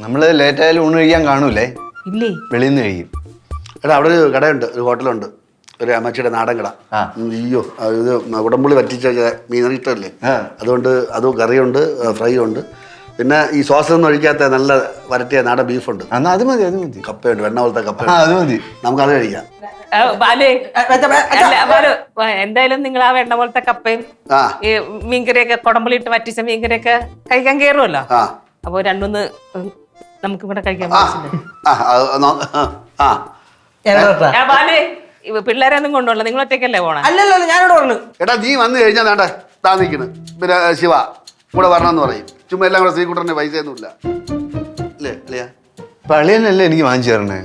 നമ്മള് ലേറ്റ് ആയാലും ഊണ് കഴിക്കാൻ കാണൂലേ? ഇല്ലേ? വെളിയിൽ നിന്ന് കഴിക്കും. എടാ അവിടെ ഒരു കടയുണ്ട്, ഒരു ഹോട്ടലുണ്ട്, ഒരു അമ്മച്ചിയുടെ നാടൻ കട. അയ്യോ ഇത് ഉടമ്പുള്ളി വറ്റിച്ച മീൻ ഇഷ്ടമല്ലേ, അതുകൊണ്ട് അത് കറിയുണ്ട്, ഫ്രൈ ഉണ്ട്, പിന്നെ ഈ സോസൊന്നും ഒഴിക്കാത്ത നല്ല വരട്ടിയ നാടൻ ബീഫുണ്ട്. എന്നാ അത് മതി, അത് മതി. കപ്പയുണ്ട്, വെണ്ണ പോലത്തെ കപ്പ, അത് മതി, നമുക്കത് കഴിക്കാം. എന്തായാലും നിങ്ങൾ ആ വെണ്ണ പോലത്തെ കപ്പയും ഈ മീൻകറിയൊക്കെ കുടമ്പളിയിട്ട് വറ്റിച്ച മീൻകറിയൊക്കെ കഴിക്കാൻ കയറുമല്ലോ. അപ്പൊ രണ്ടൊന്ന് നമുക്ക് ഇവിടെ കഴിക്കാൻ പിള്ളേരൊന്നും കൊണ്ടുപോകണ്ട, നിങ്ങൾ ഒറ്റയ്ക്കല്ലേ പോണേ? അല്ലല്ലോ, ഞാനോട് പറഞ്ഞു. എടാ നീ വന്നു കഴിഞ്ഞാൽ വേണ്ട താ നിൽക്കണ്, പിന്നെ ശിവ കൂടെ വരണമെന്ന് പറയും. ചുമ്മാ എല്ലാം കൂടെ ശ്രീകുട്ടറിന് പൈസ ഒന്നുമില്ല അല്ലേ അല്ലയാ? പള്ളിയല്ലേ എനിക്ക് വാങ്ങിച്ചു തരണേ.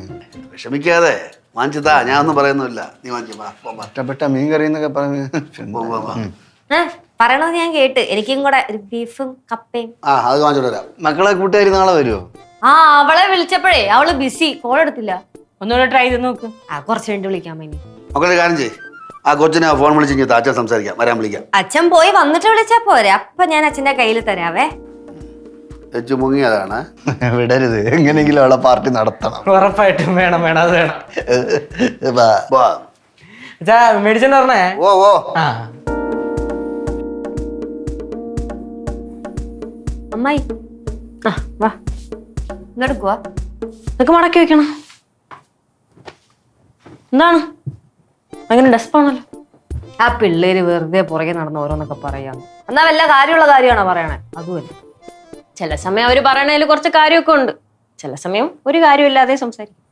വിഷമിക്കാതെ വാങ്ങിച്ചതാ, ഞാൻ ഒന്നും പറയുന്നില്ല. നീ വാങ്ങിച്ചു ഇഷ്ടപ്പെട്ട മീൻ കറി എന്നൊക്കെ പറഞ്ഞു പറയണത് ഞാൻ കേട്ട്. എനിക്കും കൂടെ ഒരു ബീഫും കപ്പയും. അത് വാങ്ങിച്ചോണ്ട് വരാം. മക്കളെ കൂട്ടുകാരി നാളെ വരുമോ? അവളെ വിളിച്ചപ്പോഴേ അവള് ബിസി, കോൾ എടുത്തില്ല. ഒന്നുകൂടെ ട്രൈ ചെയ്ത് നോക്ക്. കുറച്ച് വേണ്ടി വിളിക്കാൻ വേണ്ടി. മക്കളെ കാര്യം ചെയ്യ്, ആ കൊച്ചിനെ ഫോൺ വിളിച്ച് അച്ഛൻ സംസാരിക്കാം, വരാൻ വിളിക്കാം. അച്ഛൻ പോയി വന്നിട്ട് വിളിച്ചാ പോരെ, അപ്പൊ ഞാൻ അച്ഛന്റെ കയ്യിൽ തരാവേ. വെച്ചു മുങ്ങിയതാണ്. വിടരുത്, എങ്ങനെയെങ്കിലും അവളെ പാർട്ടി നടത്തണം. ഉറപ്പായിട്ടും വേണം, വേണം, അത് വേണം. മെഡിസിൻ പറഞ്ഞേ. ഓ ഓ അമ്മായി വാ, ഇങ്ങോട്ട് ഇതൊക്കെ മടക്കി വെക്കണം. എന്താണ് അങ്ങനെ ഡെസ്പാണല്ലോ? ആ പിള്ളേര് വെറുതെ പുറകെ നടന്ന് ഓരോന്നൊക്കെ പറയാന്ന്. എന്നാ വല്ല കാര്യമുള്ള കാര്യമാണോ പറയണേ? അതുമല്ല, ചില സമയം അവര് പറയണതിൽ കുറച്ച് കാര്യമൊക്കെ ഉണ്ട്, ചില സമയം ഒരു കാര്യമില്ലാതെ സംസാരിക്കും.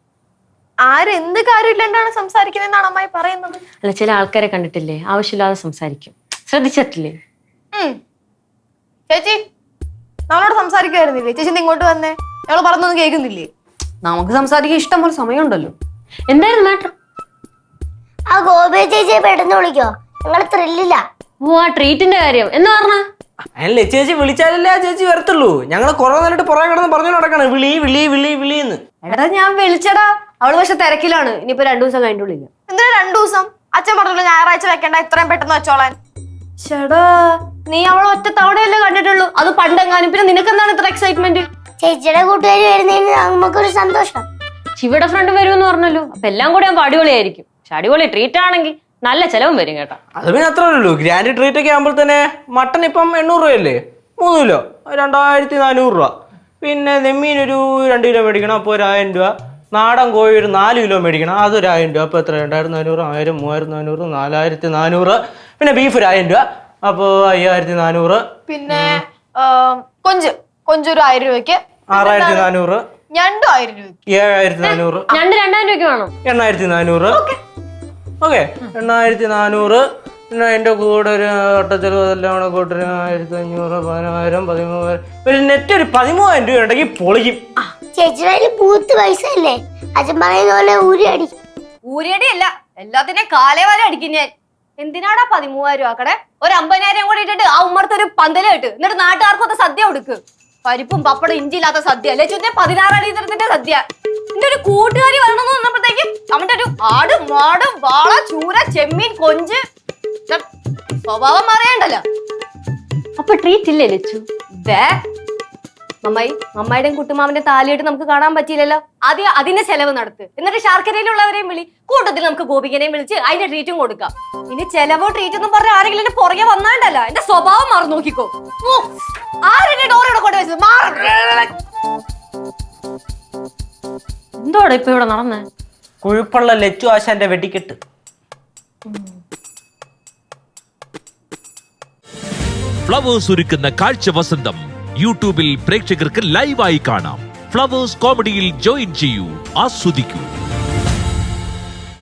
ആരെന്ത് കാര്യമില്ലാണ്ടാണ് സംസാരിക്കുന്നതെന്നാണ് അമ്മായി പറയുന്നത്? അല്ല, ചില ആൾക്കാരെ കണ്ടിട്ടില്ലേ, ആവശ്യമില്ലാതെ സംസാരിക്കും. ശ്രദ്ധിച്ചിട്ടില്ലേ? ചേച്ചി നമ്മളോട് സംസാരിക്കുമായിരുന്നില്ലേ? ചേച്ചി ഇങ്ങോട്ട് വന്നേ, ഞങ്ങള് പറഞ്ഞൊന്നും കേൾക്കുന്നില്ലേ? നമുക്ക് സംസാരിക്കാൻ ഇഷ്ടം പോലെ സമയമുണ്ടല്ലോ. എന്തായിരുന്നു മാറ്റർ? ആ ഗോപി ചേച്ചിയെ പെട്ടെന്ന് വിളിക്കോ, ഞങ്ങള് ത്രില്ലില്ല. ഓ, ആ ട്രീറ്റിന്റെ കാര്യം എന്ന് പറഞ്ഞ അല്ലേ? ചേച്ചി വിളിച്ചാലല്ലേ ആ ചേച്ചി വരത്തുള്ളൂ. ഞങ്ങള് കുറെ നേരിട്ട് പുറകെ കിടന്ന് പറഞ്ഞു നടക്കണം, വിളി വിളി വിളി വിളിന്ന്. എടാ ഞാൻ വിളിച്ചടാ, അവള് പക്ഷെ തിരക്കിലാണ്. ഇനിയിപ്പോ 2 ദിവസം കഴിഞ്ഞിട്ട് വിളിക്കാം. എന്തിനാ 2 ദിവസം? അച്ഛൻ പറഞ്ഞല്ലോ ഞായറാഴ്ച വെക്കണ്ട, ഇത്രയും പെട്ടെന്ന് വെച്ചോളാൻ. ചേടാ, നീ അവളെ ഒറ്റ തവണയല്ലേ കണ്ടിട്ടുള്ളൂ, അത് പണ്ടെങ്ങാനും. പിന്നെ നിനക്കെന്താണ് ഇത്ര എക്സൈറ്റ്മെന്റ്? ചേച്ചിയുടെ കൂട്ടുകാരി വരുന്നതിന് നമുക്കൊരു സന്തോഷം. ശിവയുടെ ഫ്രണ്ട് വരുമെന്ന് പറഞ്ഞല്ലോ, അപ്പൊ എല്ലാം കൂടെ ആകുമ്പോ അടിപൊളിയായിരിക്കും. പക്ഷെ അടിപൊളി ട്രീറ്റ് ആണെങ്കിൽ നല്ല ചെലവും വരും കേട്ടോ. അത് പിന്നെ അത്രേ ഉള്ളൂ. ഗ്രാൻഡ് ട്രീറ്റ് ഒക്കെ ആകുമ്പോൾ തന്നെ മട്ടൺ ഇപ്പം 800 രൂപയല്ലേ, 3 കിലോ 2400 രൂപ. പിന്നെ നെമ്മീൻ ഒരു 2 കിലോ മേടിക്കണം, അപ്പോൾ 1000 രൂപ. നാടൻ കോഴി ഒരു 4 കിലോ മേടിക്കണം, അതൊരു 1000 രൂപ. അപ്പോൾ എത്ര? 2400, 1000, 3400, 4400. പിന്നെ ബീഫ് ഒരു 1000 രൂപ, അപ്പോൾ 5400. പിന്നെ കൊഞ്ചൊരു 1000 രൂപയ്ക്ക്, 6400. ഞണ്ടും 1000 രൂപയ്ക്ക്, 7400. 2000 രൂപയ്ക്ക് വേണം. 8400. ഓക്കെ, 8400. പിന്നെ അതിന്റെ കൂടെ ഒരു ഒട്ടച്ചെലവ് അതെല്ലാം കൂടെ കൂട്ടൊരു 1500, 10000, 13000. ഒരു നെറ്റ് ഒരു 13000 രൂപ ഉണ്ടെങ്കിൽ പൊളിക്കും. ചേച്ചിയുടെ പൂത്ത് പൈസ അല്ലേ, അച്ഛൻ പറയുന്ന പോലെ ഊരിയടി. ഊരിയടിയല്ല, എല്ലാത്തിനെയും കാലേ വരെ അടിക്കും ഞാൻ. എന്തിനാടാ 13,000 രൂപ ആക്കടെ? ഒരു 50,000 കൂടി ഇട്ടിട്ട് ആ ഉമ്മർത്തൊരു പന്തല് കിട്ട്, എന്നിട്ട് നാട്ടുകാർക്കൊക്കെ സദ്യ കൊടുക്ക്. പരിപ്പും പപ്പടം ഇഞ്ചിയില്ലാത്ത സദ്യ അല്ലേ? 16 അടി തരത്തിന്റെ സദ്യ. എന്റെ ഒരു കൂട്ടുകാരി വരണമെന്ന് പറഞ്ഞപ്പോഴത്തേക്ക് അവന്റെ ഒരു ആട്, മാട്, വാള, ചൂര, ചെമ്മീൻ, കൊഞ്ച്. സ്വഭാവം മാറിയണ്ടല്ലോ. അപ്പൊ ട്രീറ്റ് ഇല്ലേ ലച്ചു? അമ്മായിയുടെയും കുട്ടുമാവിന്റെ താലിയായിട്ട് നമുക്ക് കാണാൻ പറ്റിയില്ലല്ലോ. ആദ്യം അതിന്റെ ചെലവ് നടത്ത്, എന്നിട്ട് ശാർക്കരയിലുള്ളവരെയും വിളി, കൂട്ടത്തിൽ നമുക്ക് ഗോപികനെയും വിളിച്ച് അതിന്റെ ട്രീറ്റും കൊടുക്കാം. ഇനി ചെലവോ ട്രീറ്റ് എന്നും പറഞ്ഞ ആരെങ്കിലും എന്റെ പുറകെ വന്നാണ്ടല്ല, എന്റെ സ്വഭാവം മാറി നോക്കിക്കോ. ആരുടെ ഡോറോടെ കൊണ്ട് വെച്ചത് എന്തോടെ ഇപ്പൊ ഇവിടെ നടന്നേ? കുഴിപ്പുള്ള ലച്ചു ആശാന്റെ വെടിക്കെട്ട്. ഫ്ലവേഴ്സ് ഒരുക്കുന്ന കാഴ്ച വസന്തം യൂട്യൂബിൽ പ്രേക്ഷകർക്ക് ലൈവായി കാണാം. ഫ്ലവേഴ്സ് കോമഡിയിൽ ജോയിൻ ചെയ്യൂ, ആസ്വദിക്കൂ.